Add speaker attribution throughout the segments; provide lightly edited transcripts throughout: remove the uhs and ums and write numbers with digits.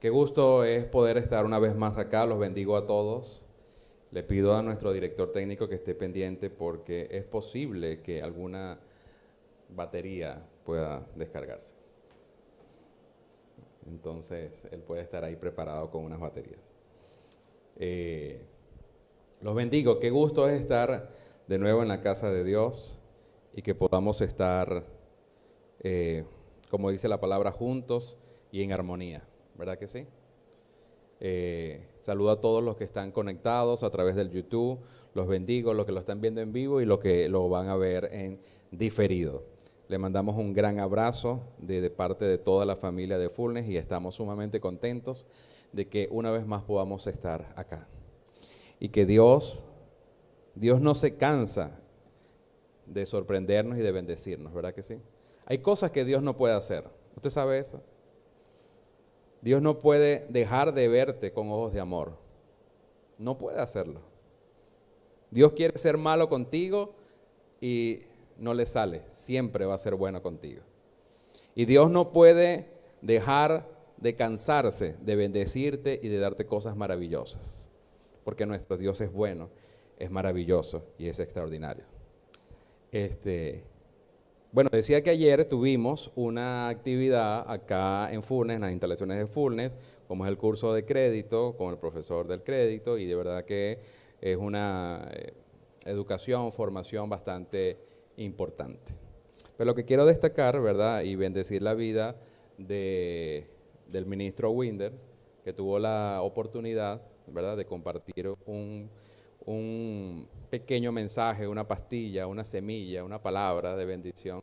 Speaker 1: Qué gusto es poder estar una vez más acá. Los bendigo a todos. Le pido a nuestro director técnico que esté pendiente porque es posible que alguna batería pueda descargarse. Entonces, él puede estar ahí preparado con unas baterías. Los bendigo. Qué gusto es estar de nuevo en la casa de Dios y que podamos estar, como dice la palabra, juntos y en armonía. ¿Verdad que sí? Saludo a todos los que están conectados a través del YouTube. Los bendigo, los que lo están viendo en vivo y los que lo van a ver en diferido. Le mandamos un gran abrazo de parte de toda la familia de Fullness y estamos sumamente contentos de que una vez más podamos estar acá. Y que Dios no se cansa de sorprendernos y de bendecirnos, ¿verdad que sí? Hay cosas que Dios no puede hacer. ¿Usted sabe eso? Dios no puede dejar de verte con ojos de amor. No puede hacerlo. Dios quiere ser malo contigo y no le sale. Siempre va a ser bueno contigo. Y Dios no puede dejar de cansarse de bendecirte y de darte cosas maravillosas. Porque nuestro Dios es bueno, es maravilloso y es extraordinario. Bueno, decía que ayer tuvimos una actividad acá en Fullness, en las instalaciones de Fullness, como es el curso de crédito, con el profesor del crédito, y de verdad que es una educación, formación bastante importante. Pero lo que quiero destacar, ¿verdad?, y bendecir la vida del ministro Winder, que tuvo la oportunidad, ¿verdad?, de compartir un pequeño mensaje, una pastilla, una semilla, una palabra de bendición,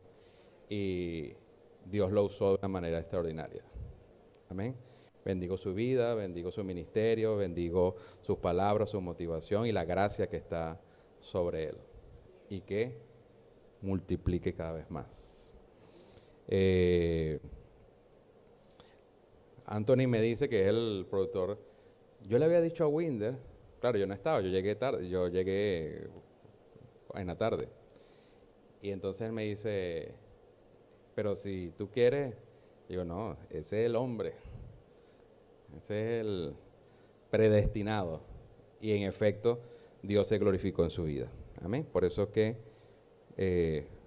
Speaker 1: y Dios lo usó de una manera extraordinaria. Amén. Bendigo su vida, bendigo su ministerio, bendigo sus palabras, su motivación y la gracia que está sobre él, y que multiplique cada vez más. Anthony me dice que es el productor. Yo le había dicho a Winder, claro, yo no estaba, yo llegué tarde, yo llegué en la tarde. Y entonces él me dice, pero si tú quieres, digo, no, ese es el hombre, ese es el predestinado. Y en efecto, Dios se glorificó en su vida. Amén. Por eso que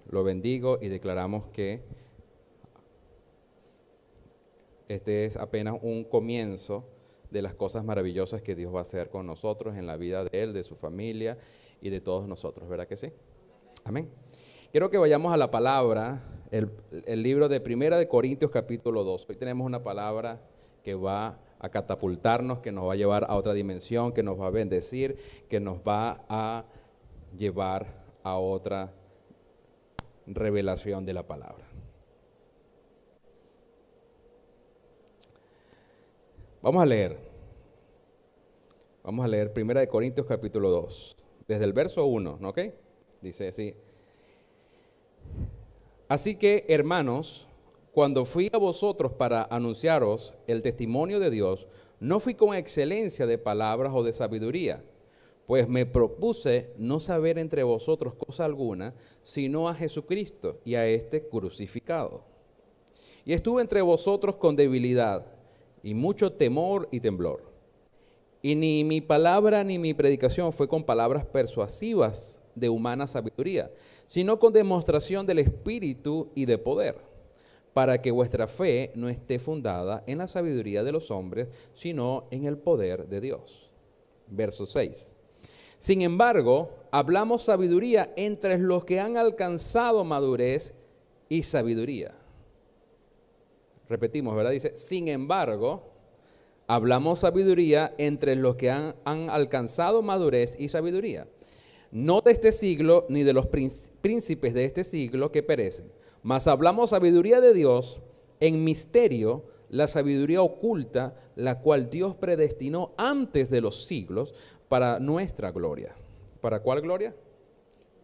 Speaker 1: lo bendigo y declaramos que este es apenas un comienzo de las cosas maravillosas que Dios va a hacer con nosotros en la vida de él, de su familia y de todos nosotros, ¿verdad que sí? Amén. Quiero que vayamos a la palabra, el libro de Primera de Corintios capítulo 2. Hoy tenemos una palabra que va a catapultarnos, que nos va a llevar a otra dimensión, que nos va a bendecir, que nos va a llevar a otra revelación de la palabra. Vamos a leer Primera de Corintios capítulo 2, desde el verso 1, ¿ok? Dice así: así que, hermanos, cuando fui a vosotros para anunciaros el testimonio de Dios, no fui con excelencia de palabras o de sabiduría, pues me propuse no saber entre vosotros cosa alguna, sino a Jesucristo y a este crucificado. Y estuve entre vosotros con debilidad y mucho temor y temblor. Y ni mi palabra ni mi predicación fue con palabras persuasivas de humana sabiduría, sino con demostración del Espíritu y de poder, para que vuestra fe no esté fundada en la sabiduría de los hombres, sino en el poder de Dios. Verso 6. Sin embargo, hablamos sabiduría entre los que han alcanzado madurez y sabiduría. Repetimos, ¿verdad? Dice, sin embargo, hablamos sabiduría entre los que han alcanzado madurez y sabiduría. No de este siglo, ni de los príncipes de este siglo que perecen, mas hablamos sabiduría de Dios en misterio, la sabiduría oculta, la cual Dios predestinó antes de los siglos para nuestra gloria. ¿Para cuál gloria?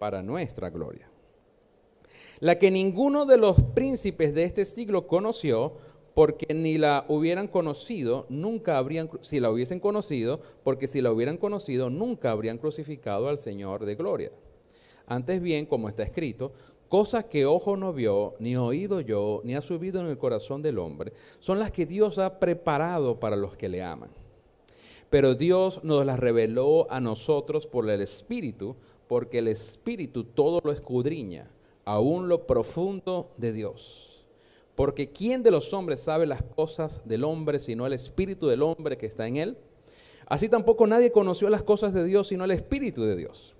Speaker 1: Para nuestra gloria. La que ninguno de los príncipes de este siglo conoció, porque ni la hubieran conocido, nunca habrían, si la hubiesen conocido, porque si la hubieran conocido, nunca habrían crucificado al Señor de gloria. Antes bien, como está escrito, cosas que ojo no vio, ni oído yo, ni ha subido en el corazón del hombre, son las que Dios ha preparado para los que le aman. Pero Dios nos las reveló a nosotros por el Espíritu, porque el Espíritu todo lo escudriña, aún lo profundo de Dios. Porque ¿quién de los hombres sabe las cosas del hombre, sino el Espíritu del hombre que está en él? Así tampoco nadie conoció las cosas de Dios, sino el Espíritu de Dios.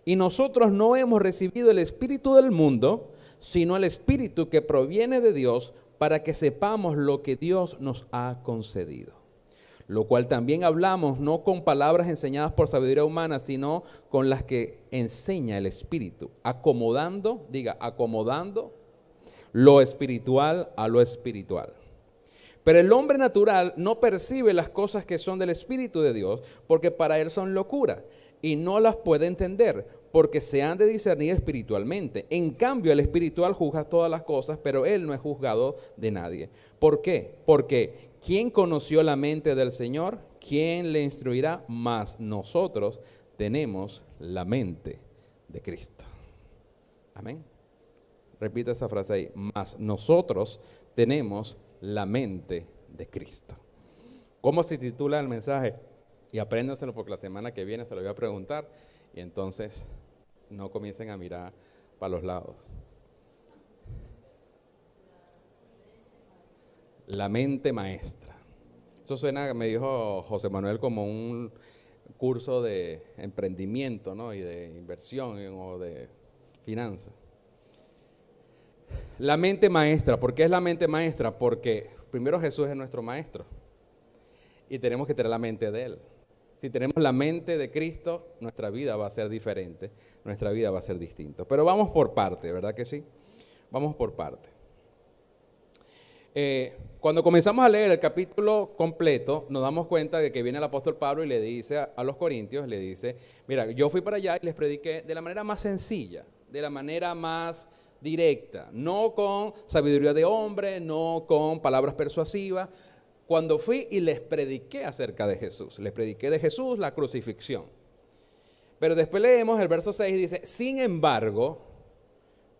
Speaker 1: Y nosotros no hemos recibido el espíritu del mundo, sino el Espíritu que proviene de Dios, para que sepamos lo que Dios nos ha concedido. Lo cual también hablamos no con palabras enseñadas por sabiduría humana, sino con las que enseña el Espíritu, acomodando lo espiritual a lo espiritual. Pero el hombre natural no percibe las cosas que son del Espíritu de Dios, porque para él son locura, y no las puede entender, porque se han de discernir espiritualmente. En cambio, el espiritual juzga todas las cosas, pero él no es juzgado de nadie. ¿Por qué? Porque ¿quién conoció la mente del Señor? ¿Quién le instruirá? Mas nosotros tenemos la mente de Cristo. Amén. Repita esa frase ahí. Mas nosotros tenemos la mente de Cristo. ¿Cómo se titula el mensaje? Y apréndanselo porque la semana que viene se lo voy a preguntar y entonces no comiencen a mirar para los lados. La mente maestra. Eso suena, me dijo José Manuel, como un curso de emprendimiento, ¿no? Y de inversión o de finanzas. La mente maestra. ¿Por qué es la mente maestra? Porque primero Jesús es nuestro maestro y tenemos que tener la mente de Él. Si tenemos la mente de Cristo, nuestra vida va a ser diferente, nuestra vida va a ser distinta. Pero vamos por parte, ¿verdad que sí? Vamos por parte. Cuando comenzamos a leer el capítulo completo, nos damos cuenta de que viene el apóstol Pablo y le dice a los corintios, le dice, mira, yo fui para allá y les prediqué de la manera más sencilla, de la manera más directa, no con sabiduría de hombre, no con palabras persuasivas. Cuando fui y les prediqué acerca de Jesús, les prediqué de Jesús, la crucifixión. Pero después leemos el verso 6 y dice, sin embargo,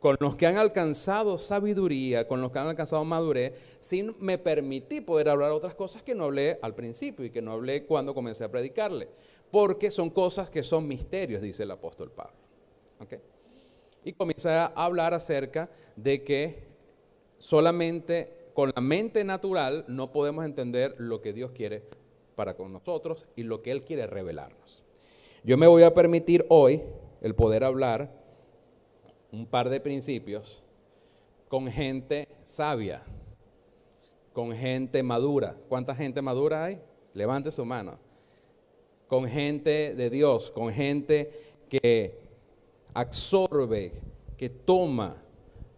Speaker 1: con los que han alcanzado sabiduría, con los que han alcanzado madurez, sí me permití poder hablar otras cosas que no hablé al principio y que no hablé cuando comencé a predicarle, porque son cosas que son misterios, dice el apóstol Pablo. ¿Okay? Y comienza a hablar acerca de que solamente con la mente natural no podemos entender lo que Dios quiere para con nosotros y lo que Él quiere revelarnos. Yo me voy a permitir hoy el poder hablar un par de principios con gente sabia, con gente madura. ¿Cuánta gente madura hay? Levante su mano. Con gente de Dios, con gente que absorbe, que toma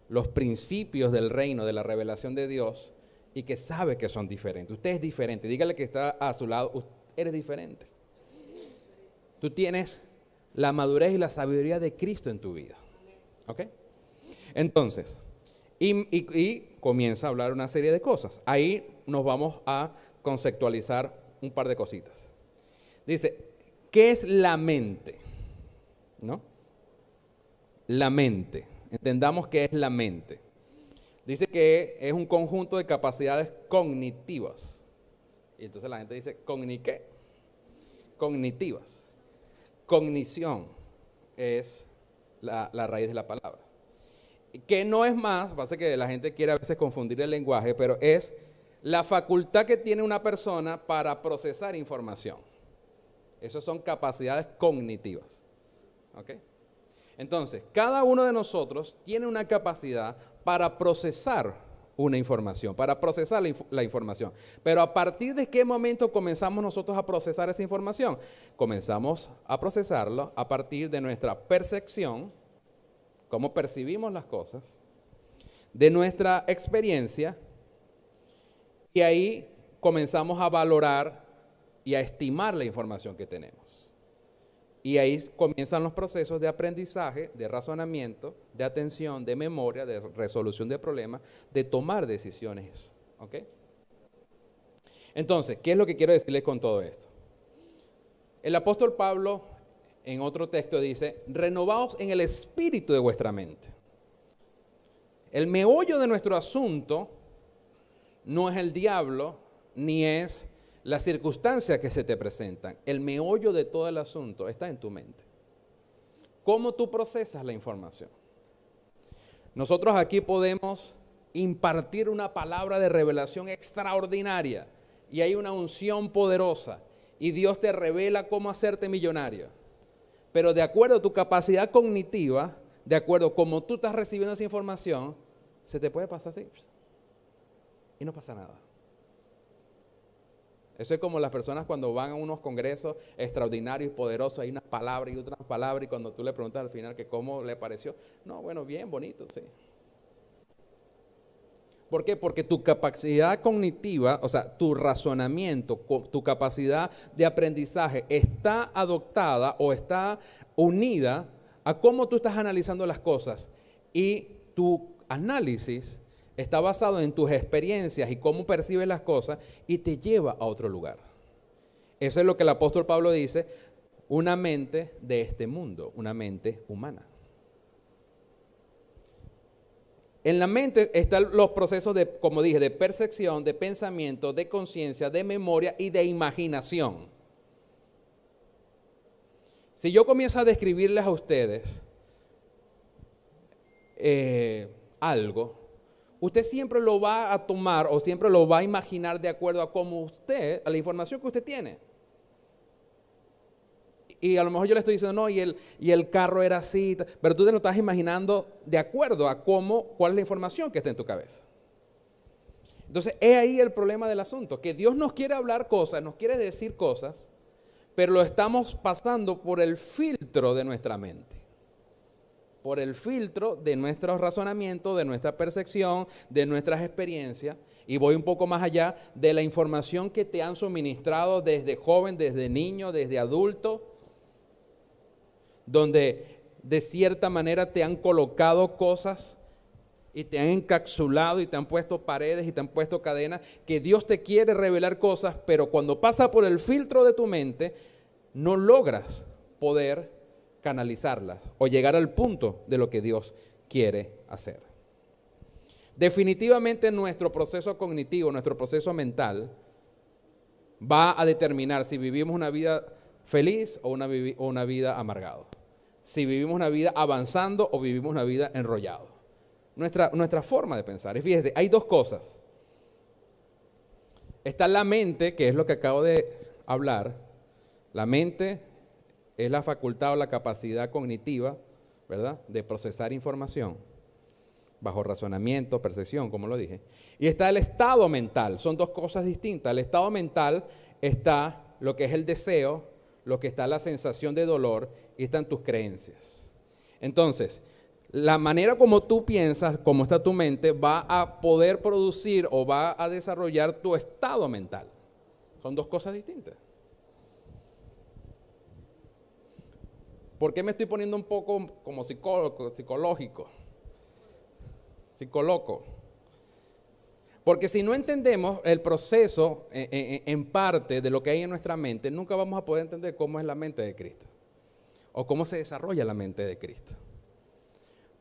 Speaker 1: los principios del reino, de la revelación de Dios y que sabe que son diferentes. Usted es diferente. Dígale que está a su lado, eres diferente. Tú tienes la madurez y la sabiduría de Cristo en tu vida. ¿Ok? Entonces, y comienza a hablar una serie de cosas. Ahí nos vamos a conceptualizar un par de cositas. Dice, ¿qué es la mente? ¿No? La mente. Entendamos qué es la mente. Dice que es un conjunto de capacidades cognitivas. Y entonces la gente dice, ¿qué? Cognitivas. Cognición es la raíz de la palabra. Que no es más, pasa que la gente quiere a veces confundir el lenguaje, pero es la facultad que tiene una persona para procesar información. Esas son capacidades cognitivas. ¿Ok? Entonces, cada uno de nosotros tiene una capacidad para procesar una información, para procesar la información. Pero ¿a partir de qué momento comenzamos nosotros a procesar esa información? Comenzamos a procesarlo a partir de nuestra percepción, cómo percibimos las cosas, de nuestra experiencia, y ahí comenzamos a valorar y a estimar la información que tenemos. Y ahí comienzan los procesos de aprendizaje, de razonamiento, de atención, de memoria, de resolución de problemas, de tomar decisiones. ¿Ok? Entonces, ¿qué es lo que quiero decirles con todo esto? El apóstol Pablo, en otro texto, dice, renovaos en el espíritu de vuestra mente. El meollo de nuestro asunto no es el diablo, ni es las circunstancias que se te presentan. El meollo de todo el asunto está en tu mente. ¿Cómo tú procesas la información? Nosotros aquí podemos impartir una palabra de revelación extraordinaria y hay una unción poderosa y Dios te revela cómo hacerte millonario. Pero de acuerdo a tu capacidad cognitiva, de acuerdo a cómo tú estás recibiendo esa información, se te puede pasar así y no pasa nada. Eso es como las personas cuando van a unos congresos extraordinarios y poderosos, hay unas palabras y otras palabras, y cuando tú le preguntas al final que cómo le pareció, no, bueno, bien, bonito, sí. ¿Por qué? Porque tu capacidad cognitiva, o sea, tu razonamiento, tu capacidad de aprendizaje está adoptada o está unida a cómo tú estás analizando las cosas. Y tu análisis está basado en tus experiencias y cómo percibes las cosas y te lleva a otro lugar. Eso es lo que el apóstol Pablo dice, una mente de este mundo, una mente humana. En la mente están los procesos de, como dije, de percepción, de pensamiento, de conciencia, de memoria y de imaginación. Si yo comienzo a describirles a ustedes algo, usted siempre lo va a tomar o siempre lo va a imaginar de acuerdo a cómo usted, a la información que usted tiene. Y a lo mejor yo le estoy diciendo, no, y el carro era así, pero tú te lo estás imaginando de acuerdo a cuál es la información que está en tu cabeza. Entonces, es ahí el problema del asunto, que Dios nos quiere hablar cosas, nos quiere decir cosas, pero lo estamos pasando por el filtro de nuestra mente. Por el filtro de nuestro razonamiento, de nuestra percepción, de nuestras experiencias. Y voy un poco más allá de la información que te han suministrado desde joven, desde niño, desde adulto, donde de cierta manera te han colocado cosas y te han encapsulado y te han puesto paredes y te han puesto cadenas, que Dios te quiere revelar cosas, pero cuando pasa por el filtro de tu mente, no logras poder canalizarlas o llegar al punto de lo que Dios quiere hacer. Definitivamente nuestro proceso cognitivo, nuestro proceso mental, va a determinar si vivimos una vida feliz o una vida amargada. Si vivimos una vida avanzando o vivimos una vida enrollado. Nuestra forma de pensar. Y fíjese, hay dos cosas. Está la mente, que es lo que acabo de hablar. La mente es la facultad o la capacidad cognitiva, ¿verdad?, de procesar información bajo razonamiento, percepción, como lo dije. Y está el estado mental. Son dos cosas distintas. El estado mental está lo que es el deseo, lo que está la sensación de dolor y están tus creencias. Entonces, la manera como tú piensas, como está tu mente, va a poder producir o va a desarrollar tu estado mental. Son dos cosas distintas. ¿Por qué me estoy poniendo un poco como psicológico? Psicoloco. Porque si no entendemos el proceso en parte de lo que hay en nuestra mente, nunca vamos a poder entender cómo es la mente de Cristo. O cómo se desarrolla la mente de Cristo.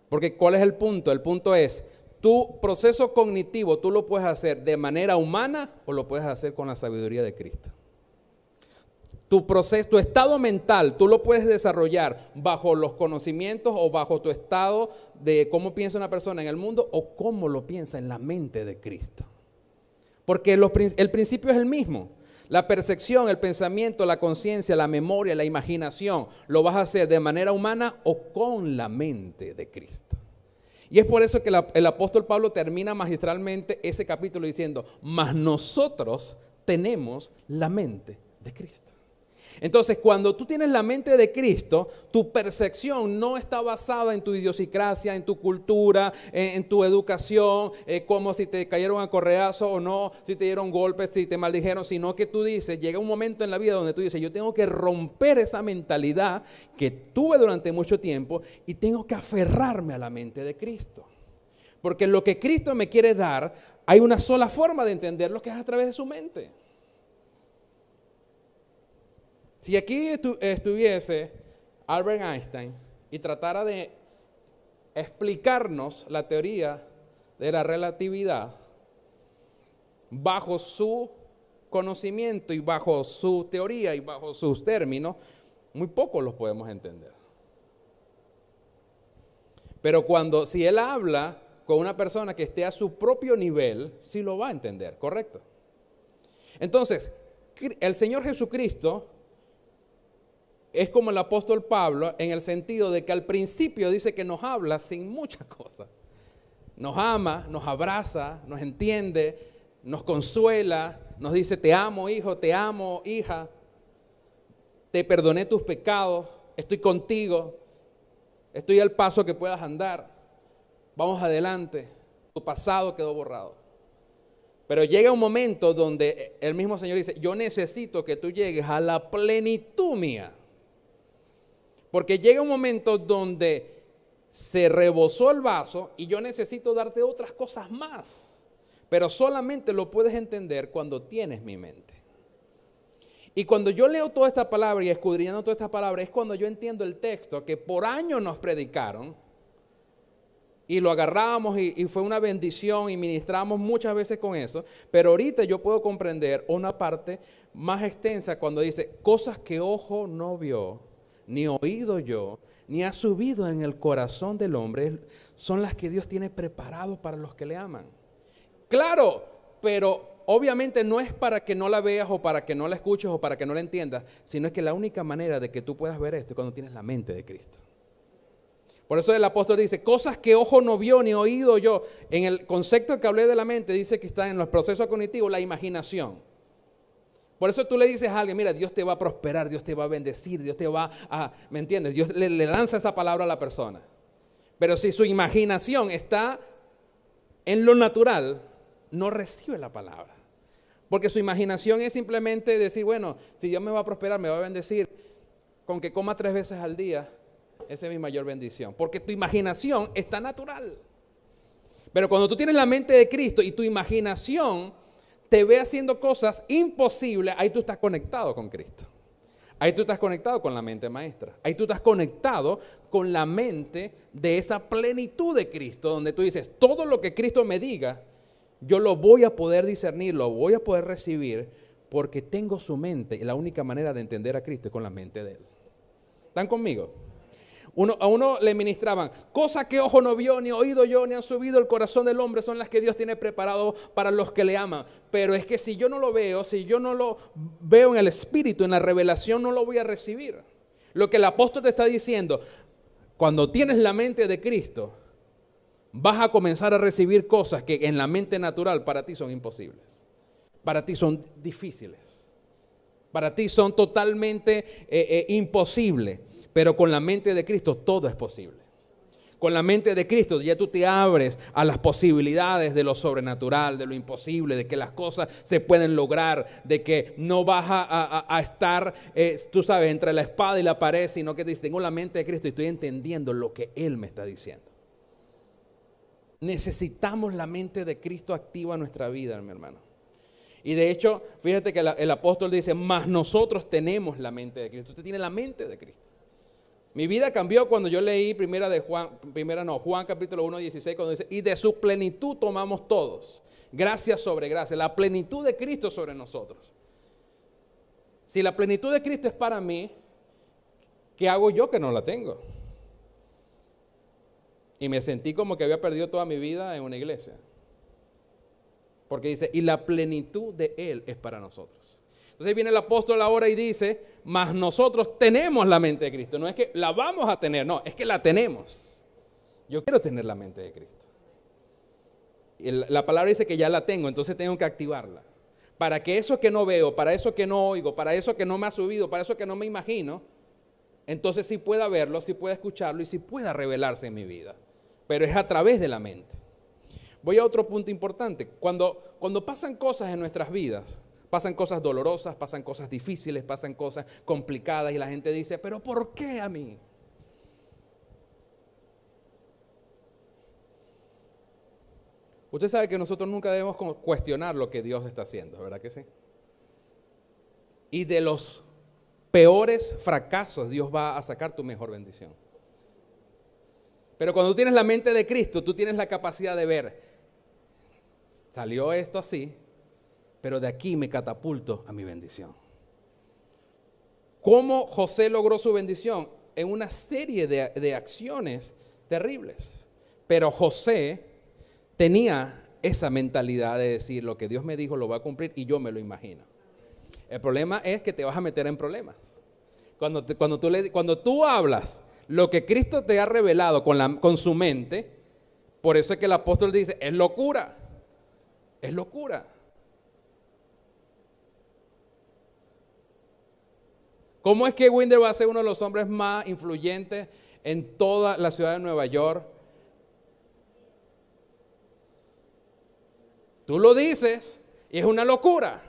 Speaker 1: Porque ¿cuál es el punto? El punto es, tu proceso cognitivo tú lo puedes hacer de manera humana o lo puedes hacer con la sabiduría de Cristo. Tu proceso, tu estado mental, tú lo puedes desarrollar bajo los conocimientos o bajo tu estado de cómo piensa una persona en el mundo o cómo lo piensa en la mente de Cristo. Porque el principio es el mismo. La percepción, el pensamiento, la conciencia, la memoria, la imaginación, lo vas a hacer de manera humana o con la mente de Cristo. Y es por eso que el apóstol Pablo termina magistralmente ese capítulo diciendo, mas nosotros tenemos la mente de Cristo. Entonces, cuando tú tienes la mente de Cristo, tu percepción no está basada en tu idiosincrasia, en tu cultura, en tu educación, como si te cayeron a correazo o no, si te dieron golpes, si te maldijeron, sino que tú dices, llega un momento en la vida donde tú dices, yo tengo que romper esa mentalidad que tuve durante mucho tiempo y tengo que aferrarme a la mente de Cristo. Porque lo que Cristo me quiere dar, hay una sola forma de entenderlo, que es a través de su mente. Si aquí estuviese Albert Einstein y tratara de explicarnos la teoría de la relatividad, bajo su conocimiento y bajo su teoría y bajo sus términos, muy pocos los podemos entender. Pero si él habla con una persona que esté a su propio nivel, sí lo va a entender, ¿correcto? Entonces, el Señor Jesucristo es como el apóstol Pablo en el sentido de que al principio dice que nos habla sin muchas cosas. Nos ama, nos abraza, nos entiende, nos consuela, nos dice te amo hijo, te amo hija, te perdoné tus pecados, estoy contigo, estoy al paso que puedas andar, vamos adelante, tu pasado quedó borrado. Pero llega un momento donde el mismo Señor dice, yo necesito que tú llegues a la plenitud mía. Porque llega un momento donde se rebosó el vaso y yo necesito darte otras cosas más. Pero solamente lo puedes entender cuando tienes mi mente. Y cuando yo leo toda esta palabra y escudriñando toda esta palabra, es cuando yo entiendo el texto que por años nos predicaron y lo agarrábamos y fue una bendición y ministramos muchas veces con eso. Pero ahorita yo puedo comprender una parte más extensa cuando dice, cosas que ojo no vio, ni oído yo, ni ha subido en el corazón del hombre, son las que Dios tiene preparado para los que le aman. Claro, pero obviamente no es para que no la veas o para que no la escuches o para que no la entiendas, sino es que la única manera de que tú puedas ver esto es cuando tienes la mente de Cristo. Por eso el apóstol dice, cosas que ojo no vio ni oído yo. En el concepto que hablé de la mente, dice que está en los procesos cognitivos, la imaginación. Por eso tú le dices a alguien, mira, Dios te va a prosperar, Dios te va a bendecir, Dios te va a, ¿me entiendes? Dios le lanza esa palabra a la persona. Pero si su imaginación está en lo natural, no recibe la palabra. Porque su imaginación es simplemente decir, bueno, si Dios me va a prosperar, me va a bendecir, con que coma 3 veces al día, esa es mi mayor bendición. Porque tu imaginación está natural. Pero cuando tú tienes la mente de Cristo y tu imaginación te ve haciendo cosas imposibles, ahí tú estás conectado con Cristo. Ahí tú estás conectado con la mente maestra. Ahí tú estás conectado con la mente de esa plenitud de Cristo, donde tú dices, todo lo que Cristo me diga, yo lo voy a poder discernir, lo voy a poder recibir, porque tengo su mente. Y la única manera de entender a Cristo es con la mente de Él. ¿Están conmigo? A uno le ministraban, cosas que ojo no vio, ni oído yo, ni han subido el corazón del hombre, son las que Dios tiene preparado para los que le aman. Pero es que si yo no lo veo, si yo no lo veo en el Espíritu, en la revelación, no lo voy a recibir. Lo que el apóstol te está diciendo, cuando tienes la mente de Cristo, vas a comenzar a recibir cosas que en la mente natural para ti son imposibles. Para ti son difíciles. Para ti son totalmente imposibles. Pero con la mente de Cristo todo es posible. Con la mente de Cristo ya tú te abres a las posibilidades de lo sobrenatural, de lo imposible, de que las cosas se pueden lograr, de que no vas a estar, tú sabes, entre la espada y la pared, sino que te dices, tengo la mente de Cristo y estoy entendiendo lo que Él me está diciendo. Necesitamos la mente de Cristo activa en nuestra vida, mi hermano. Y de hecho, fíjate que el apóstol dice, mas nosotros tenemos la mente de Cristo. Usted tiene la mente de Cristo. Mi vida cambió cuando yo leí Juan capítulo 1, 16, cuando dice, y de su plenitud tomamos todos, gracia sobre gracia, la plenitud de Cristo sobre nosotros. Si la plenitud de Cristo es para mí, ¿qué hago yo que no la tengo? Y me sentí como que había perdido toda mi vida en una iglesia. Porque dice, y la plenitud de Él es para nosotros. Entonces viene el apóstol ahora y dice, mas nosotros tenemos la mente de Cristo. No es que la vamos a tener, no, es que la tenemos. Yo quiero tener la mente de Cristo. Y la palabra dice que ya la tengo, entonces tengo que activarla. Para que eso que no veo, para eso que no oigo, para eso que no me ha subido, para eso que no me imagino, entonces sí pueda verlo, sí pueda escucharlo y sí pueda revelarse en mi vida. Pero es a través de la mente. Voy a otro punto importante. Cuando pasan cosas en nuestras vidas, pasan cosas dolorosas, pasan cosas difíciles, pasan cosas complicadas y la gente dice, ¿pero por qué a mí? Usted sabe que nosotros nunca debemos cuestionar lo que Dios está haciendo, ¿verdad que sí? Y de los peores fracasos Dios va a sacar tu mejor bendición. Pero cuando tú tienes la mente de Cristo, tú tienes la capacidad de ver Salió esto así, pero de aquí me catapulto a mi bendición. ¿Cómo José logró su bendición? En una serie de acciones terribles. Pero José tenía esa mentalidad de decir, lo que Dios me dijo lo va a cumplir y yo me lo imagino. El problema es que te vas a meter en problemas. Cuando tú hablas lo que Cristo te ha revelado con su mente, por eso es que el apóstol dice, es locura. Es locura. ¿Cómo es que Winder va a ser uno de los hombres más influyentes en toda la ciudad de Nueva York? Tú lo dices y es una locura.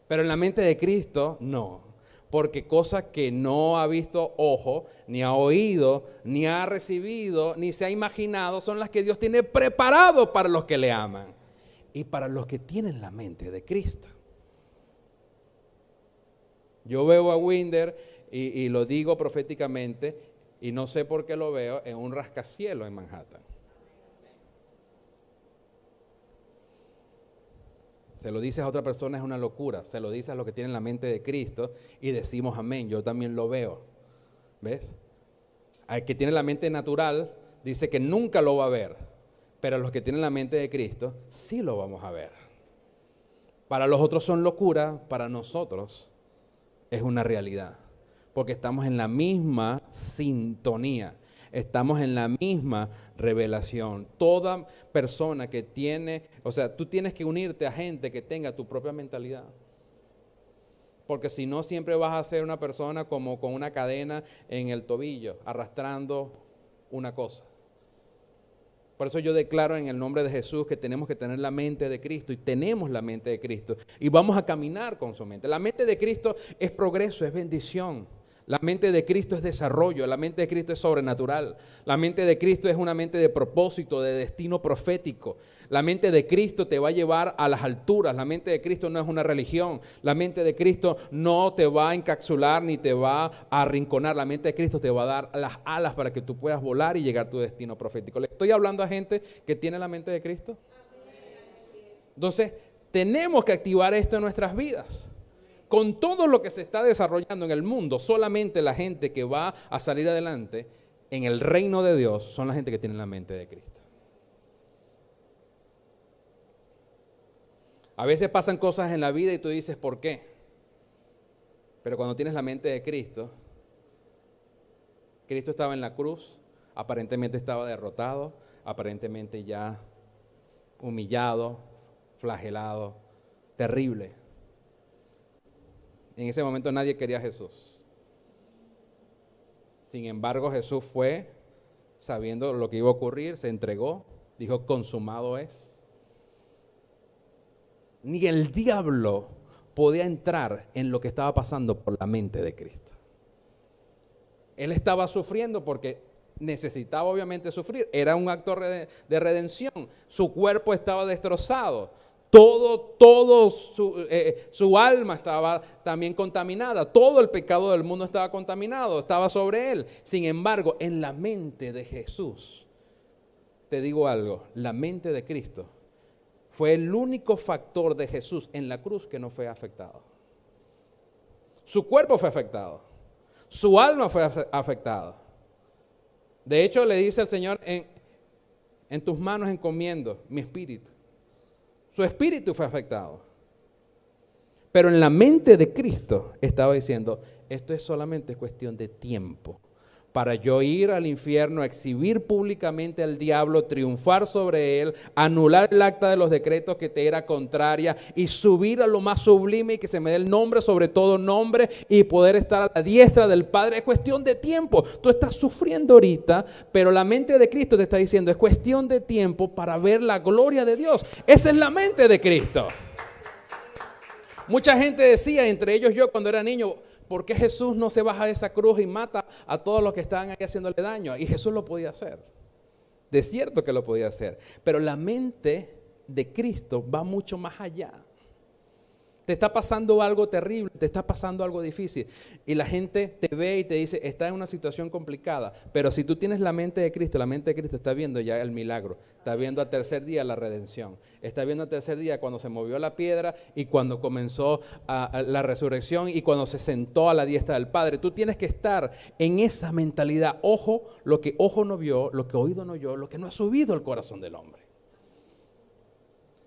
Speaker 1: Pero en la mente de Cristo, no. Porque cosas que no ha visto ojo, ni ha oído, ni ha recibido, ni se ha imaginado, son las que Dios tiene preparado para los que le aman. Y para los que tienen la mente de Cristo. Yo veo a Winder y lo digo proféticamente y no sé por qué lo veo en un rascacielos en Manhattan. Se lo dices a otra persona es una locura, se lo dices a los que tienen la mente de Cristo y decimos amén, yo también lo veo. ¿Ves? Al que tiene la mente natural dice que nunca lo va a ver, pero los que tienen la mente de Cristo sí lo vamos a ver. Para los otros son locura, para nosotros es una realidad, porque estamos en la misma sintonía, estamos en la misma revelación. Toda persona que tiene, tú tienes que unirte a gente que tenga tu propia mentalidad, porque si no siempre vas a ser una persona como con una cadena en el tobillo, arrastrando una cosa. Por eso yo declaro en el nombre de Jesús que tenemos que tener la mente de Cristo y tenemos la mente de Cristo y vamos a caminar con su mente. La mente de Cristo es progreso, es bendición. La mente de Cristo es desarrollo, la mente de Cristo es sobrenatural. La mente de Cristo es una mente de propósito, de destino profético. La mente de Cristo te va a llevar a las alturas. La mente de Cristo no es una religión. La mente de Cristo no te va a encapsular ni te va a arrinconar. La mente de Cristo te va a dar las alas para que tú puedas volar y llegar a tu destino profético. ¿Le estoy hablando a gente que tiene la mente de Cristo? Entonces, tenemos que activar esto en nuestras vidas. Con todo lo que se está desarrollando en el mundo, solamente la gente que va a salir adelante en el reino de Dios son la gente que tiene la mente de Cristo. A veces pasan cosas en la vida y tú dices, ¿por qué? Pero cuando tienes la mente de Cristo, Cristo estaba en la cruz, aparentemente estaba derrotado, aparentemente ya humillado, flagelado, terrible. En ese momento nadie quería a Jesús. Sin embargo, Jesús fue, sabiendo lo que iba a ocurrir, se entregó, dijo, consumado es. Ni el diablo podía entrar en lo que estaba pasando por la mente de Cristo. Él estaba sufriendo porque necesitaba obviamente sufrir. Era un acto de redención. Su cuerpo estaba destrozado. Todo su alma estaba también contaminada. Todo el pecado del mundo estaba contaminado, estaba sobre él. Sin embargo, en la mente de Jesús, te digo algo, la mente de Cristo fue el único factor de Jesús en la cruz que no fue afectado. Su cuerpo fue afectado, su alma fue afectada. De hecho, le dice el Señor, en tus manos encomiendo mi espíritu. Su espíritu fue afectado. Pero en la mente de Cristo estaba diciendo, esto es solamente cuestión de tiempo para yo ir al infierno, exhibir públicamente al diablo, triunfar sobre él, anular el acta de los decretos que te era contraria y subir a lo más sublime y que se me dé el nombre sobre todo nombre y poder estar a la diestra del Padre. Es cuestión de tiempo. Tú estás sufriendo ahorita, pero la mente de Cristo te está diciendo, es cuestión de tiempo para ver la gloria de Dios. Esa es la mente de Cristo. Mucha gente decía, entre ellos yo cuando era niño, ¿por qué Jesús no se baja de esa cruz y mata a todos los que estaban ahí haciéndole daño? Y Jesús lo podía hacer. De cierto que lo podía hacer. Pero la mente de Cristo va mucho más allá. Te está pasando algo terrible, te está pasando algo difícil. Y la gente te ve y te dice, está en una situación complicada. Pero si tú tienes la mente de Cristo está viendo ya el milagro. Está viendo al tercer día la redención. Está viendo al tercer día cuando se movió la piedra y cuando comenzó la resurrección y cuando se sentó a la diestra del Padre. Tú tienes que estar en esa mentalidad. Ojo, lo que ojo no vio, lo que oído no oyó, lo que no ha subido al corazón del hombre.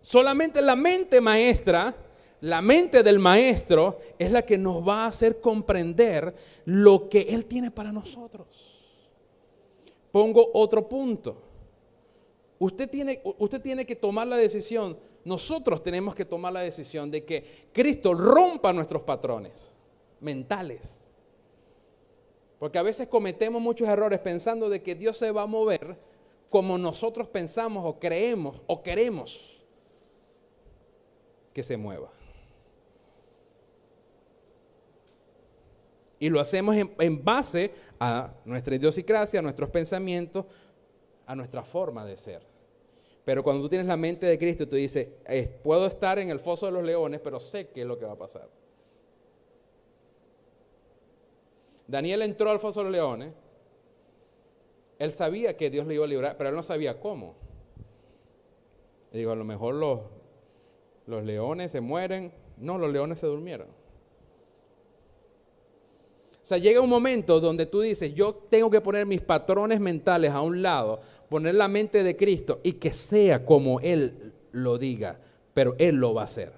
Speaker 1: Solamente la mente maestra, la mente del maestro es la que nos va a hacer comprender lo que Él tiene para nosotros. Pongo otro punto. Usted tiene que tomar la decisión, nosotros tenemos que tomar la decisión de que Cristo rompa nuestros patrones mentales. Porque a veces cometemos muchos errores pensando de que Dios se va a mover como nosotros pensamos o creemos o queremos que se mueva. Y lo hacemos en base a nuestra idiosincrasia, a nuestros pensamientos, a nuestra forma de ser. Pero cuando tú tienes la mente de Cristo, tú dices, puedo estar en el foso de los leones, pero sé qué es lo que va a pasar. Daniel entró al foso de los leones. Él sabía que Dios le iba a librar, pero él no sabía cómo. Y digo, a lo mejor los leones se mueren. No, los leones se durmieron. O sea, llega un momento donde tú dices, yo tengo que poner mis patrones mentales a un lado, poner la mente de Cristo y que sea como Él lo diga, pero Él lo va a hacer.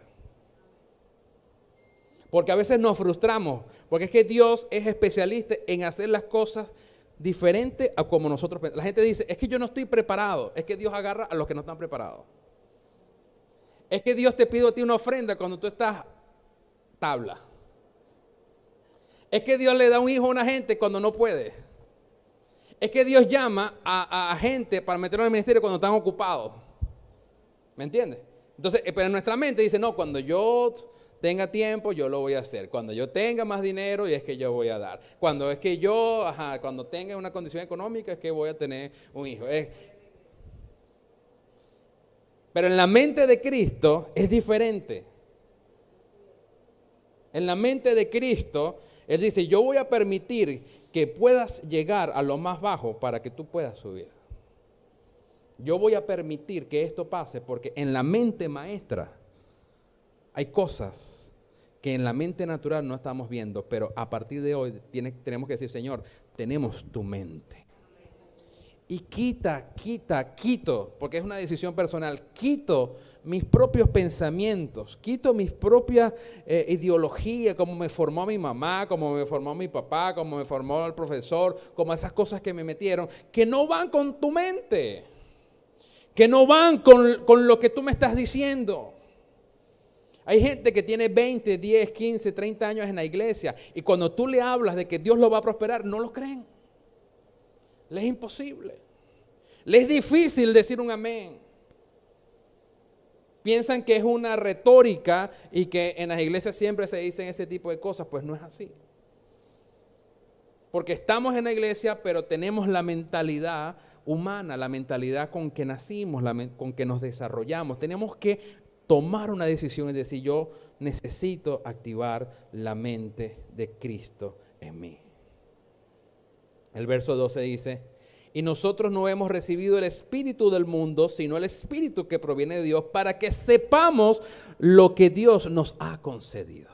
Speaker 1: Porque a veces nos frustramos, porque es que Dios es especialista en hacer las cosas diferentes a como nosotros pensamos. La gente dice, es que yo no estoy preparado, es que Dios agarra a los que no están preparados. Es que Dios te pide a ti una ofrenda cuando tú estás tabla. Es que Dios le da un hijo a una gente cuando no puede. Es que Dios llama a gente para meterlo en el ministerio cuando están ocupados. ¿Me entiendes? Entonces, pero en nuestra mente dice, no, cuando yo tenga tiempo, yo lo voy a hacer. Cuando yo tenga más dinero, y es que yo voy a dar. Cuando es que cuando tenga una condición económica, es que voy a tener un hijo. Pero en la mente de Cristo es diferente. En la mente de Cristo, Él dice, yo voy a permitir que puedas llegar a lo más bajo para que tú puedas subir. Yo voy a permitir que esto pase porque en la mente maestra hay cosas que en la mente natural no estamos viendo, pero a partir de hoy tenemos que decir, Señor, tenemos tu mente. Y quito, porque es una decisión personal, quito mis propios pensamientos, quito mis propias ideologías, como me formó mi mamá, como me formó mi papá, como me formó el profesor, como esas cosas que me metieron, que no van con tu mente, que no van con lo que tú me estás diciendo. Hay gente que tiene 20, 10, 15, 30 años en la iglesia y cuando tú le hablas de que Dios lo va a prosperar, no lo creen. Les es imposible. Les es difícil decir un amén. Piensan que es una retórica y que en las iglesias siempre se dicen ese tipo de cosas. Pues no es así. Porque estamos en la iglesia, pero tenemos la mentalidad humana, la mentalidad con que nacimos, con que nos desarrollamos. Tenemos que tomar una decisión y decir, yo necesito activar la mente de Cristo en mí. El verso 12 dice, y nosotros no hemos recibido el espíritu del mundo, sino el espíritu que proviene de Dios, para que sepamos lo que Dios nos ha concedido.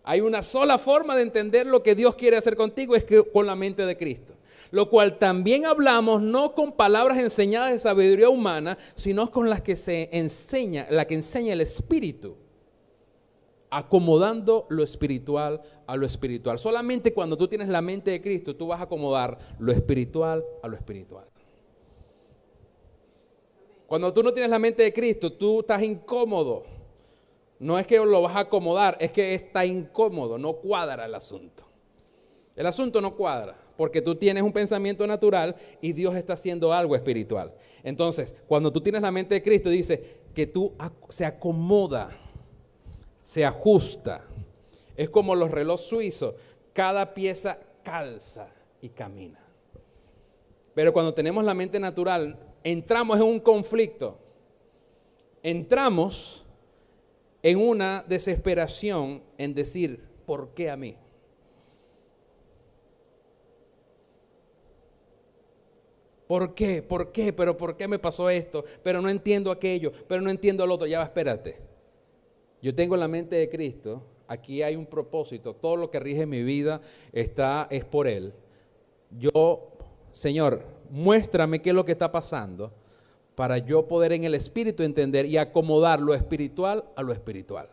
Speaker 1: Hay una sola forma de entender lo que Dios quiere hacer contigo, es que con la mente de Cristo. Lo cual también hablamos no con palabras enseñadas de sabiduría humana, sino con las que se enseña, la que enseña el Espíritu. Acomodando lo espiritual a lo espiritual. Solamente cuando tú tienes la mente de Cristo, tú vas a acomodar lo espiritual a lo espiritual. Cuando tú no tienes la mente de Cristo, tú estás incómodo. No es que lo vas a acomodar, es que está incómodo, no cuadra el asunto. El asunto no cuadra, porque tú tienes un pensamiento natural y Dios está haciendo algo espiritual. Entonces, cuando tú tienes la mente de Cristo, dice que tú se acomoda. Se ajusta. Es como los relojes suizos. Cada pieza calza y camina. Pero cuando tenemos la mente natural, entramos en un conflicto. Entramos en una desesperación en decir, ¿por qué a mí? ¿Por qué? ¿Por qué? ¿Pero por qué me pasó esto? Pero no entiendo aquello, pero no entiendo lo otro. Ya va, espérate. Yo tengo la mente de Cristo, aquí hay un propósito, todo lo que rige mi vida es por Él. Señor, muéstrame qué es lo que está pasando para yo poder en el Espíritu entender y acomodar lo espiritual a lo espiritual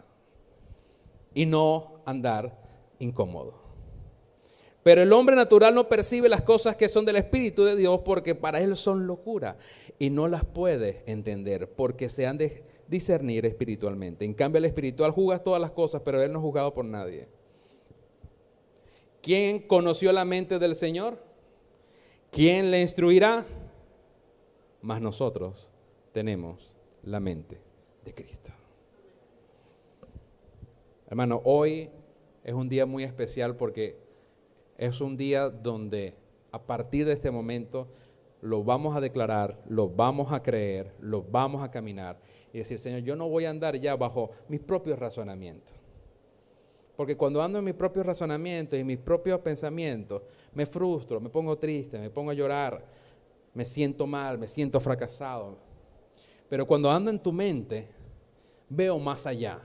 Speaker 1: y no andar incómodo. Pero el hombre natural no percibe las cosas que son del Espíritu de Dios porque para él son locura y no las puede entender porque se han de discernir espiritualmente. En cambio el espiritual juzga todas las cosas, pero él no es juzgado por nadie. ¿Quién conoció la mente del Señor? ¿Quién le instruirá? Mas nosotros tenemos la mente de Cristo. Hermano, hoy es un día muy especial porque es un día donde a partir de este momento lo vamos a declarar, lo vamos a creer, lo vamos a caminar y decir, Señor, yo no voy a andar ya bajo mis propios razonamientos. Porque cuando ando en mis propios razonamientos y mis propios pensamientos, me frustro, me pongo triste, me pongo a llorar, me siento mal, me siento fracasado. Pero cuando ando en tu mente, veo más allá.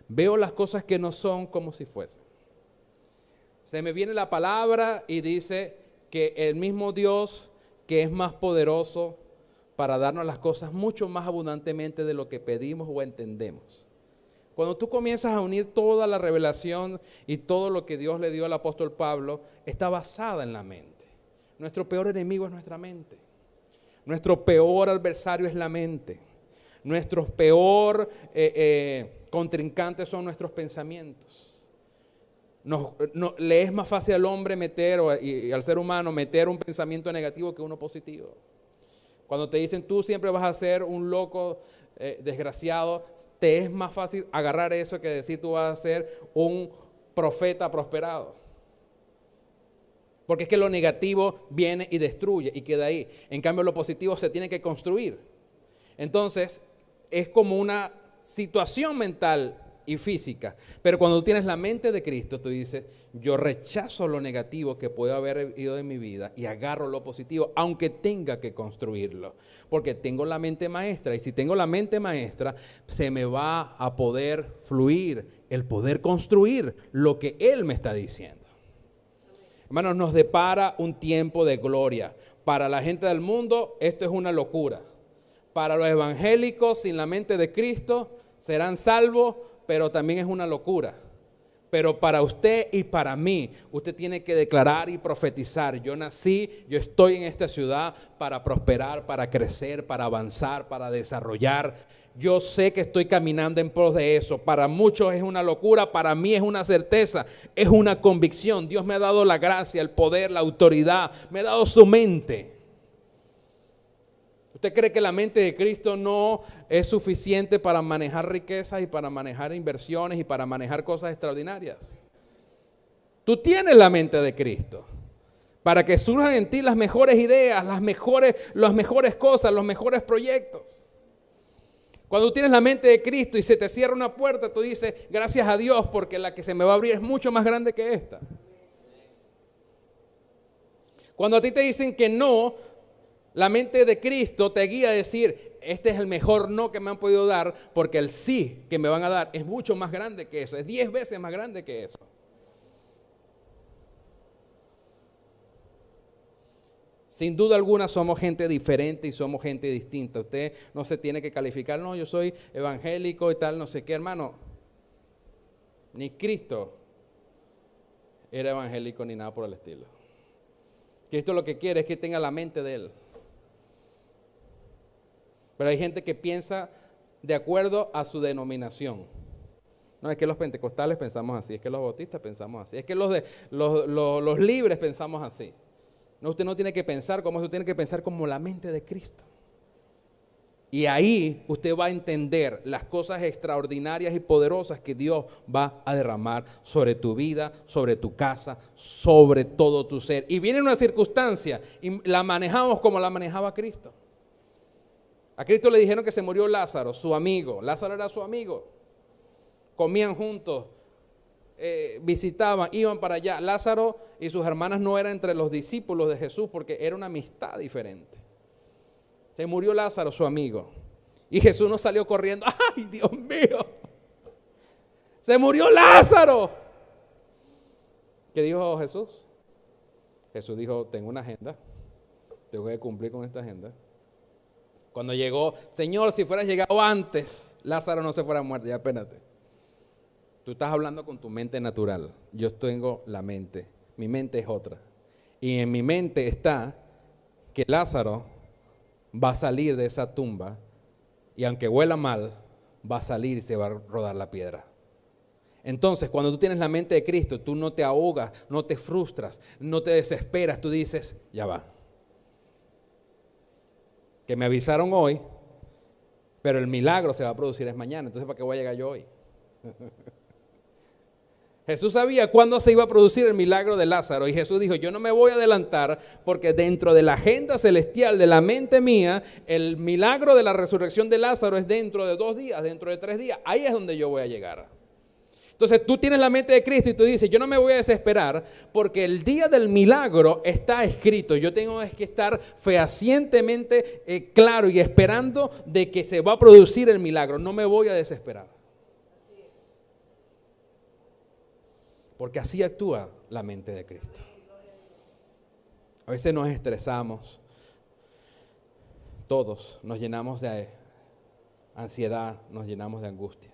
Speaker 1: Veo las cosas que no son como si fuesen. Se me viene la palabra y dice que el mismo Dios que es más poderoso para darnos las cosas mucho más abundantemente de lo que pedimos o entendemos. Cuando tú comienzas a unir toda la revelación y todo lo que Dios le dio al apóstol Pablo, está basada en la mente. Nuestro peor enemigo es nuestra mente. Nuestro peor adversario es la mente. Nuestro peor contrincante son nuestros pensamientos. Le es más fácil al hombre y al ser humano meter un pensamiento negativo que uno positivo. Cuando te dicen tú siempre vas a ser un loco desgraciado, te es más fácil agarrar eso que decir tú vas a ser un profeta prosperado. Porque es que lo negativo viene y destruye y queda ahí. En cambio lo positivo se tiene que construir. Entonces es como una situación mental y física. Pero cuando tú tienes la mente de Cristo, tú dices, yo rechazo lo negativo que puede haber ido en mi vida y agarro lo positivo, aunque tenga que construirlo. Porque tengo la mente maestra y si tengo la mente maestra, se me va a poder fluir el poder construir lo que Él me está diciendo. Hermanos, nos depara un tiempo de gloria. Para la gente del mundo, esto es una locura. Para los evangélicos, sin la mente de Cristo, serán salvos, pero también es una locura. Pero para usted y para mí, usted tiene que declarar y profetizar. Yo nací, yo estoy en esta ciudad para prosperar, para crecer, para avanzar, para desarrollar. Yo sé que estoy caminando en pos de eso. Para muchos es una locura, para mí es una certeza, es una convicción. Dios me ha dado la gracia, el poder, la autoridad, me ha dado su mente. ¿Usted cree que la mente de Cristo no es suficiente para manejar riquezas y para manejar inversiones y para manejar cosas extraordinarias? Tú tienes la mente de Cristo para que surjan en ti las mejores ideas, las mejores cosas, los mejores proyectos. Cuando tú tienes la mente de Cristo y se te cierra una puerta, tú dices, gracias a Dios porque la que se me va a abrir es mucho más grande que esta. Cuando a ti te dicen que no, la mente de Cristo te guía a decir, este es el mejor no que me han podido dar, porque el sí que me van a dar es mucho más grande que eso, es 10 veces más grande que eso. Sin duda alguna somos gente diferente y somos gente distinta. Usted no se tiene que calificar, no, yo soy evangélico y tal, no sé qué, hermano. Ni Cristo era evangélico ni nada por el estilo. Cristo lo que quiere es que tenga la mente de Él. Pero hay gente que piensa de acuerdo a su denominación. No, es que los pentecostales pensamos así, es que los bautistas pensamos así, es que los libres pensamos así. No, usted no tiene que pensar como eso, tiene que pensar como la mente de Cristo. Y ahí usted va a entender las cosas extraordinarias y poderosas que Dios va a derramar sobre tu vida, sobre tu casa, sobre todo tu ser. Y viene una circunstancia y la manejamos como la manejaba Cristo. A Cristo le dijeron que se murió Lázaro, su amigo. Lázaro era su amigo. comían juntos, visitaban, iban para allá. Lázaro y sus hermanas no eran entre los discípulos de Jesús porque era una amistad diferente. Se murió Lázaro, su amigo, y Jesús no salió corriendo. ¡Ay, Dios mío! ¡Se murió Lázaro! ¿Qué dijo Jesús? Jesús dijo, tengo una agenda, tengo que cumplir con esta agenda. Cuando llegó, Señor, si fueras llegado antes, Lázaro no se fuera muerto. Ya espérate. Tú estás hablando con tu mente natural. Yo tengo la mente. Mi mente es otra. Y en mi mente está que Lázaro va a salir de esa tumba y aunque huela mal, va a salir y se va a rodar la piedra. Entonces, cuando tú tienes la mente de Cristo, tú no te ahogas, no te frustras, no te desesperas. Tú dices, ya va. Que me avisaron hoy, pero el milagro se va a producir es mañana. Entonces, ¿para qué voy a llegar yo hoy? Jesús sabía cuándo se iba a producir el milagro de Lázaro y Jesús dijo, yo no me voy a adelantar porque dentro de la agenda celestial de la mente mía, el milagro de la resurrección de Lázaro es dentro de 2 días, dentro de 3 días. Ahí es donde yo voy a llegar. Entonces tú tienes la mente de Cristo y tú dices, yo no me voy a desesperar porque el día del milagro está escrito. Yo tengo que estar fehacientemente claro y esperando de que se va a producir el milagro. No me voy a desesperar. Porque así actúa la mente de Cristo. A veces nos estresamos. Todos nos llenamos de ansiedad, nos llenamos de angustia.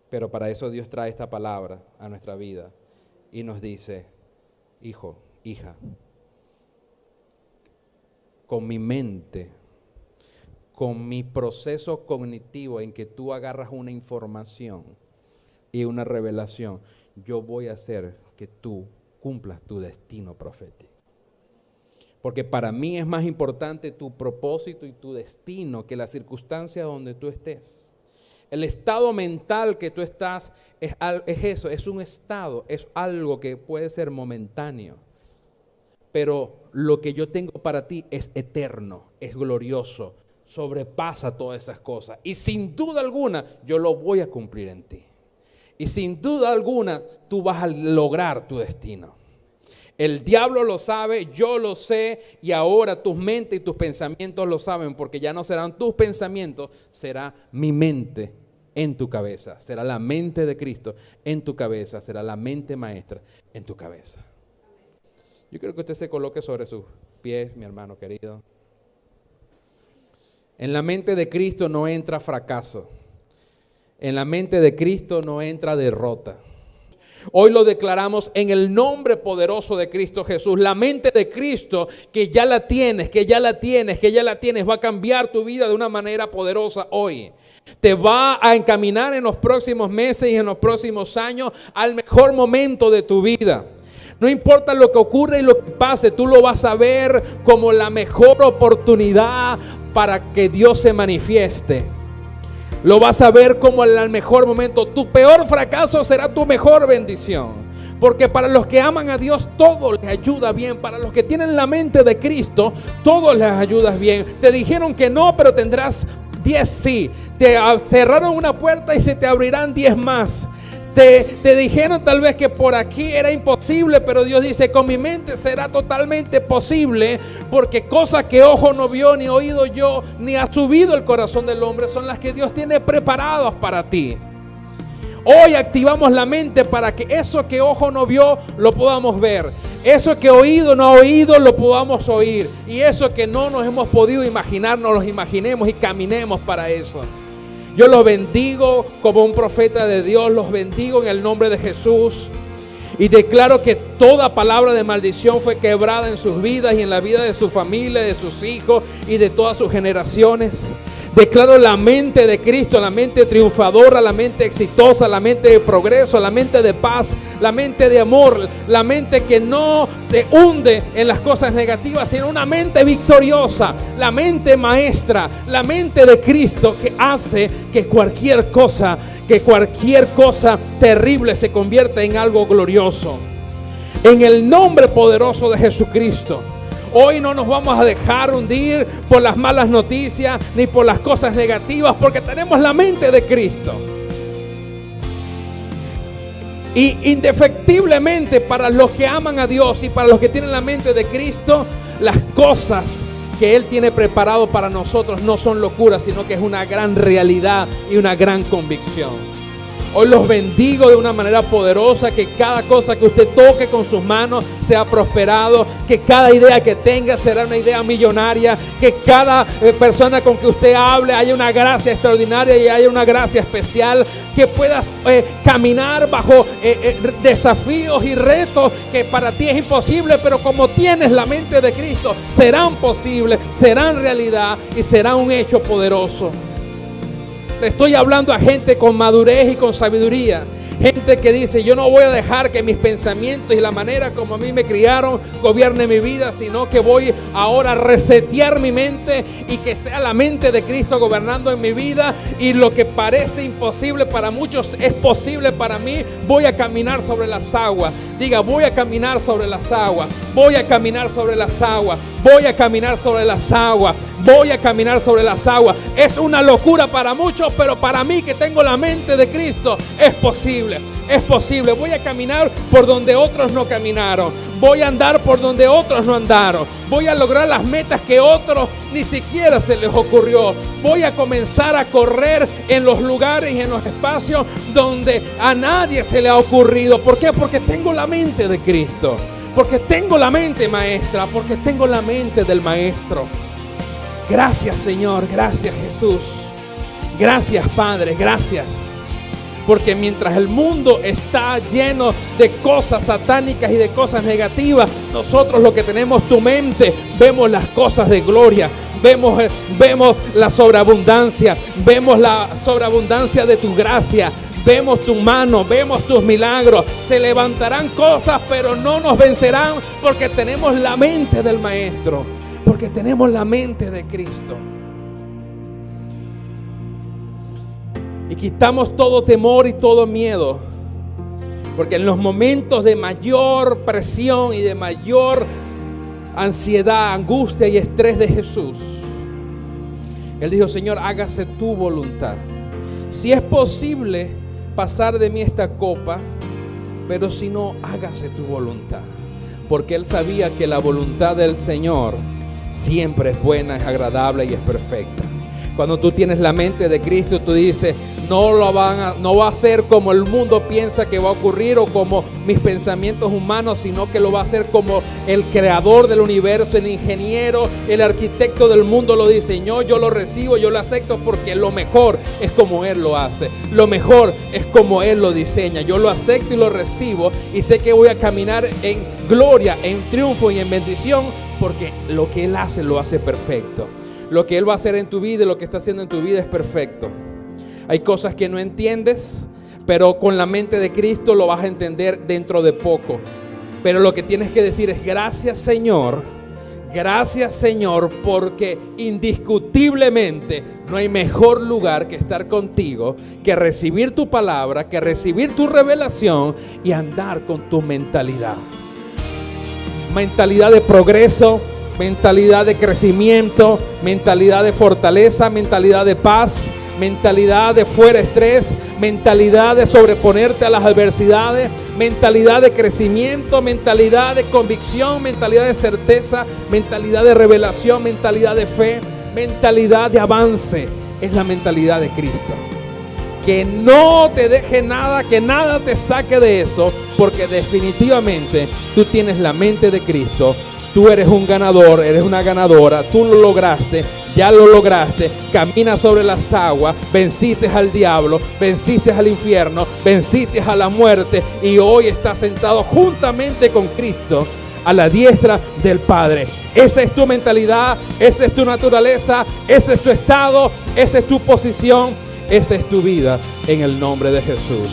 Speaker 1: Pero para eso Dios trae esta palabra a nuestra vida y nos dice, hijo, hija, con mi mente, con mi proceso cognitivo en que tú agarras una información y una revelación, yo voy a hacer que tú cumplas tu destino profético. Porque para mí es más importante tu propósito y tu destino que la circunstancia donde tú estés. El estado mental que tú estás es eso, es un estado, es algo que puede ser momentáneo. Pero lo que yo tengo para ti es eterno, es glorioso, sobrepasa todas esas cosas. Y sin duda alguna, yo lo voy a cumplir en ti. Y sin duda alguna, tú vas a lograr tu destino. El diablo lo sabe, yo lo sé, y ahora tus mentes y tus pensamientos lo saben, porque ya no serán tus pensamientos, será mi mente en tu cabeza. Será la mente de Cristo en tu cabeza, será la mente maestra en tu cabeza. Yo quiero que usted se coloque sobre sus pies, mi hermano querido. En la mente de Cristo no entra fracaso. En la mente de Cristo no entra derrota. Hoy lo declaramos en el nombre poderoso de Cristo Jesús. La mente de Cristo que ya la tienes, va a cambiar tu vida de una manera poderosa hoy. Te va a encaminar en los próximos meses y en los próximos años al mejor momento de tu vida. No importa lo que ocurra y lo que pase, tú lo vas a ver como la mejor oportunidad para que Dios se manifieste. Lo vas a ver como el mejor momento. Tu peor fracaso será tu mejor bendición. Porque para los que aman a Dios, todo les ayuda bien. Para los que tienen la mente de Cristo, todo les ayuda bien. Te dijeron que no, pero tendrás 10 sí. Te cerraron una puerta y se te abrirán 10 más. Te dijeron tal vez que por aquí era imposible, pero Dios dice, con mi mente será totalmente posible, porque cosas que ojo no vio, ni oído yo, ni ha subido el corazón del hombre, son las que Dios tiene preparadas para ti. Hoy activamos la mente para que eso que ojo no vio, lo podamos ver. Eso que oído no ha oído, lo podamos oír. Y eso que no nos hemos podido imaginar, nos lo imaginemos y caminemos para eso. Yo los bendigo como un profeta de Dios, los bendigo en el nombre de Jesús y declaro que toda palabra de maldición fue quebrada en sus vidas y en la vida de su familia, de sus hijos y de todas sus generaciones. Declaro la mente de Cristo, la mente triunfadora, la mente exitosa, la mente de progreso, la mente de paz, la mente de amor, la mente que no se hunde en las cosas negativas, sino una mente victoriosa, la mente maestra, la mente de Cristo que hace que cualquier cosa terrible se convierta en algo glorioso. En el nombre poderoso de Jesucristo. Hoy no nos vamos a dejar hundir por las malas noticias ni por las cosas negativas, porque tenemos la mente de Cristo. Y indefectiblemente para los que aman a Dios y para los que tienen la mente de Cristo, las cosas que Él tiene preparado para nosotros no son locuras, sino que es una gran realidad y una gran convicción. Hoy los bendigo de una manera poderosa, que cada cosa que usted toque con sus manos sea prosperado, que cada idea que tenga será una idea millonaria, que cada persona con que usted hable haya una gracia extraordinaria y haya una gracia especial, que puedas caminar bajo desafíos y retos que para ti es imposible, pero como tienes la mente de Cristo, serán posibles, serán realidad y será un hecho poderoso. Le estoy hablando a gente con madurez y con sabiduría. Gente que dice: yo no voy a dejar que mis pensamientos y la manera como a mí me criaron gobierne mi vida, sino que voy ahora a resetear mi mente y que sea la mente de Cristo gobernando en mi vida. Y lo que parece imposible para muchos es posible para mí. Voy a caminar sobre las aguas. Diga: voy a caminar sobre las aguas. Voy a caminar sobre las aguas. Voy a caminar sobre las aguas. Voy a caminar sobre las aguas. Es una locura para muchos, pero para mí, que tengo la mente de Cristo, es posible. Es posible. Voy a caminar por donde otros no caminaron. Voy a andar por donde otros no andaron. Voy a lograr las metas que otros ni siquiera se les ocurrió. Voy a comenzar a correr en los lugares y en los espacios donde a nadie se le ha ocurrido. ¿Por qué? Porque tengo la mente de Cristo. Porque tengo la mente maestra. Porque tengo la mente del Maestro. Gracias, Señor. Gracias, Jesús. Gracias, Padre. Gracias. Porque mientras el mundo está lleno de cosas satánicas y de cosas negativas, nosotros lo que tenemos tu mente, vemos las cosas de gloria, vemos la sobreabundancia, vemos la sobreabundancia de tu gracia, vemos tu mano, vemos tus milagros. Se levantarán cosas, pero no nos vencerán, porque tenemos la mente del Maestro, porque tenemos la mente de Cristo. Y quitamos todo temor y todo miedo, porque en los momentos de mayor presión y de mayor ansiedad, angustia y estrés de Jesús, Él dijo: Señor, hágase tu voluntad. Si es posible, pasar de mí esta copa, pero si no, hágase tu voluntad. Porque Él sabía que la voluntad del Señor siempre es buena, es agradable y es perfecta. Cuando tú tienes la mente de Cristo, tú dices: no va a ser como el mundo piensa que va a ocurrir o como mis pensamientos humanos, sino que lo va a hacer como el creador del universo, el ingeniero, el arquitecto del mundo lo diseñó. Yo lo recibo, yo lo acepto, porque lo mejor es como Él lo hace. Lo mejor es como Él lo diseña. Yo lo acepto y lo recibo, y sé que voy a caminar en gloria, en triunfo y en bendición, porque lo que Él hace lo hace perfecto. Lo que Él va a hacer en tu vida y lo que está haciendo en tu vida es perfecto. Hay cosas que no entiendes, pero con la mente de Cristo lo vas a entender dentro de poco. Pero lo que tienes que decir es: gracias, Señor. Gracias, Señor, porque indiscutiblemente no hay mejor lugar que estar contigo, que recibir tu palabra, que recibir tu revelación y andar con tu mentalidad. Mentalidad de progreso, mentalidad de crecimiento, mentalidad de fortaleza, mentalidad de paz, mentalidad de fuera estrés, mentalidad de sobreponerte a las adversidades, mentalidad de crecimiento, mentalidad de convicción, mentalidad de certeza, mentalidad de revelación, mentalidad de fe, mentalidad de avance. Es la mentalidad de Cristo. Que no te deje nada, que nada te saque de eso, porque definitivamente tú tienes la mente de Cristo. Tú eres un ganador, eres una ganadora, tú lo lograste, ya lo lograste. Camina sobre las aguas, venciste al diablo, venciste al infierno, venciste a la muerte, y hoy estás sentado juntamente con Cristo a la diestra del Padre. Esa es tu mentalidad, esa es tu naturaleza, ese es tu estado, esa es tu posición, esa es tu vida, en el nombre de Jesús.